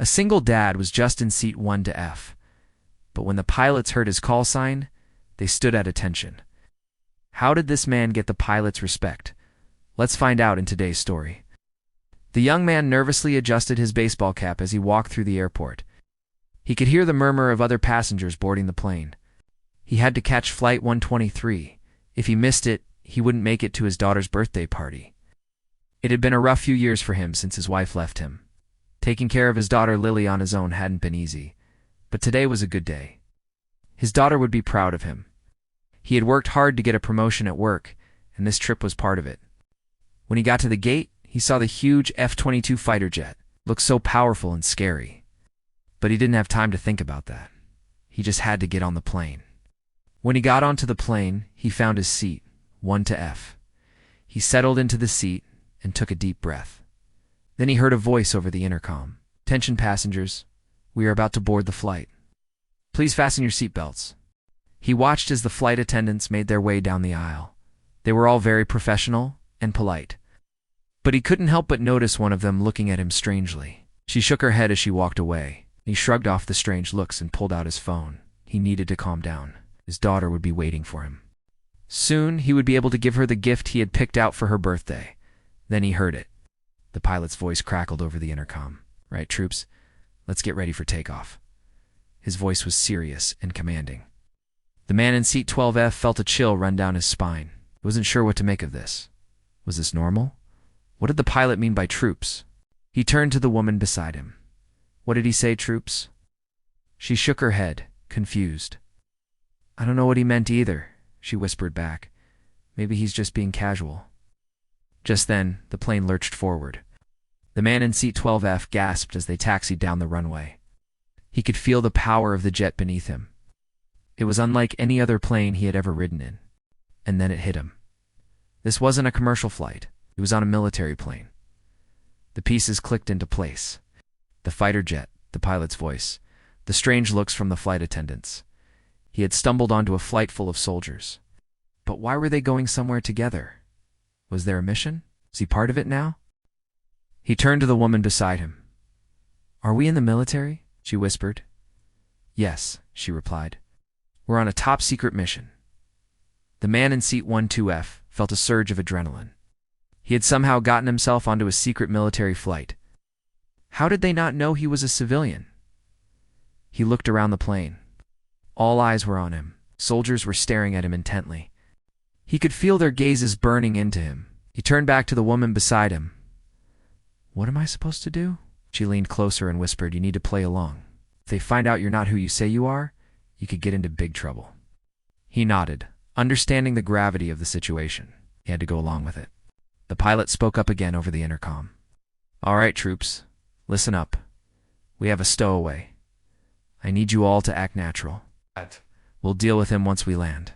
A single dad was just in seat 1F, but when the pilots heard his call sign, they stood at attention. How did this man get the pilot's respect? Let's find out in today's story. The young man nervously adjusted his baseball cap as he walked through the airport. He could hear the murmur of other passengers boarding the plane. He had to catch Flight 123. If he missed it, he wouldn't make it to his daughter's birthday party. It had been a rough few years for him since his wife left him. Taking care of his daughter Lily on his own hadn't been easy, but today was a good day. His daughter would be proud of him. He had worked hard to get a promotion at work, and this trip was part of it. When he got to the gate, he saw the huge F-22 fighter jet. It looked so powerful and scary. But he didn't have time to think about that. He just had to get on the plane. When he got onto the plane, he found his seat, 1F. He settled into the seat and took a deep breath. Then he heard a voice over the intercom. "Attention passengers, we are about to board the flight. Please fasten your seatbelts." He watched as the flight attendants made their way down the aisle. They were all very professional and polite. But he couldn't help but notice one of them looking at him strangely. She shook her head as she walked away. He shrugged off the strange looks and pulled out his phone. He needed to calm down. His daughter would be waiting for him. Soon, he would be able to give her the gift he had picked out for her birthday. Then he heard it. The pilot's voice crackled over the intercom. "Right, troops, let's get ready for takeoff." His voice was serious and commanding. The man in seat 12F felt a chill run down his spine. He wasn't sure what to make of this. Was this normal? What did the pilot mean by troops? He turned to the woman beside him. "What did he say, troops?" She shook her head, confused. "I don't know what he meant either," she whispered back. "Maybe he's just being casual." Just then, the plane lurched forward. The man in seat 12F gasped as they taxied down the runway. He could feel the power of the jet beneath him. It was unlike any other plane he had ever ridden in. And then it hit him. This wasn't a commercial flight. He was on a military plane. The pieces clicked into place. The fighter jet, the pilot's voice, the strange looks from the flight attendants. He had stumbled onto a flight full of soldiers. But why were they going somewhere together? Was there a mission? Was he part of it now? He turned to the woman beside him. "Are we in the military?" she whispered. "Yes," she replied. "We're on a top-secret mission." The man in seat 12F felt a surge of adrenaline. He had somehow gotten himself onto a secret military flight. How did they not know he was a civilian? He looked around the plane. All eyes were on him. Soldiers were staring at him intently. He could feel their gazes burning into him. He turned back to the woman beside him. "What am I supposed to do?" She leaned closer and whispered, "You need to play along. If they find out you're not who you say you are, you could get into big trouble." He nodded, understanding the gravity of the situation. He had to go along with it. The pilot spoke up again over the intercom. "All right, troops, listen up. We have a stowaway. I need you all to act natural. We'll deal with him once we land."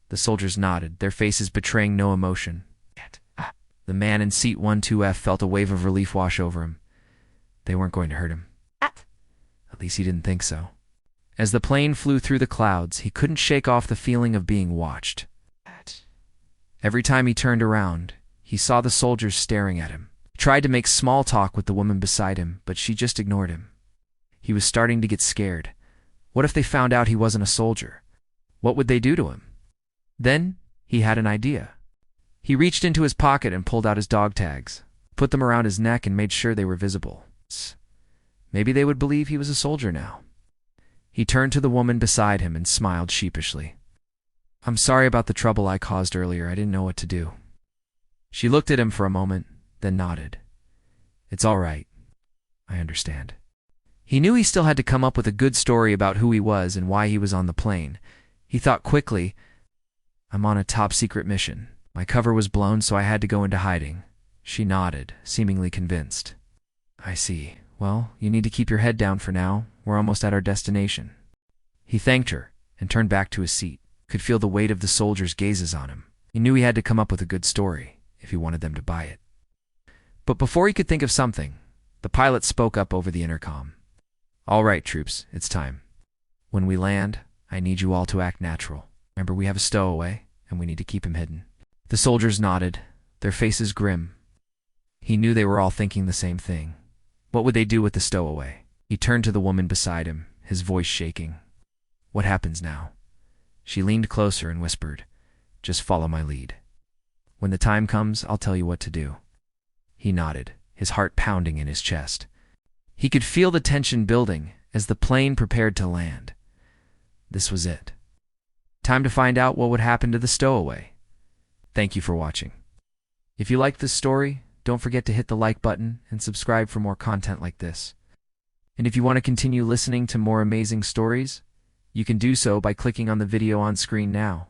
The soldiers nodded, their faces betraying no emotion. The man in seat 12F felt a wave of relief wash over him. They weren't going to hurt him. At least he didn't think so. As the plane flew through the clouds, he couldn't shake off the feeling of being watched. Every time he turned around, he saw the soldiers staring at him. He tried to make small talk with the woman beside him, but she just ignored him. He was starting to get scared. What if they found out he wasn't a soldier? What would they do to him? Then he had an idea. He reached into his pocket and pulled out his dog tags, put them around his neck and made sure they were visible. Maybe they would believe he was a soldier now. He turned to the woman beside him and smiled sheepishly. "I'm sorry about the trouble I caused earlier. I didn't know what to do." She looked at him for a moment, then nodded. "It's all right. I understand." He knew he still had to come up with a good story about who he was and why he was on the plane. He thought quickly, "I'm on a top-secret mission. My cover was blown, so I had to go into hiding." She nodded, seemingly convinced. "I see. Well, you need to keep your head down for now. We're almost at our destination." He thanked her and turned back to his seat. Could feel the weight of the soldiers' gazes on him. He knew he had to come up with a good story if he wanted them to buy it. But before he could think of something, the pilot spoke up over the intercom. "All right, troops, it's time. When we land, I need you all to act natural. Remember, we have a stowaway, and we need to keep him hidden." The soldiers nodded, their faces grim. He knew they were all thinking the same thing. What would they do with the stowaway? He turned to the woman beside him, his voice shaking. What happens now? She leaned closer and whispered, Just follow my lead. When the time comes, I'll tell you what to do. He nodded, his heart pounding in his chest. He could feel the tension building as the plane prepared to land. This was it. Time to find out what would happen to the stowaway. Thank you for watching. If you liked this story, don't forget to hit the like button and subscribe for more content like this. And if you want to continue listening to more amazing stories, you can do so by clicking on the video on screen now.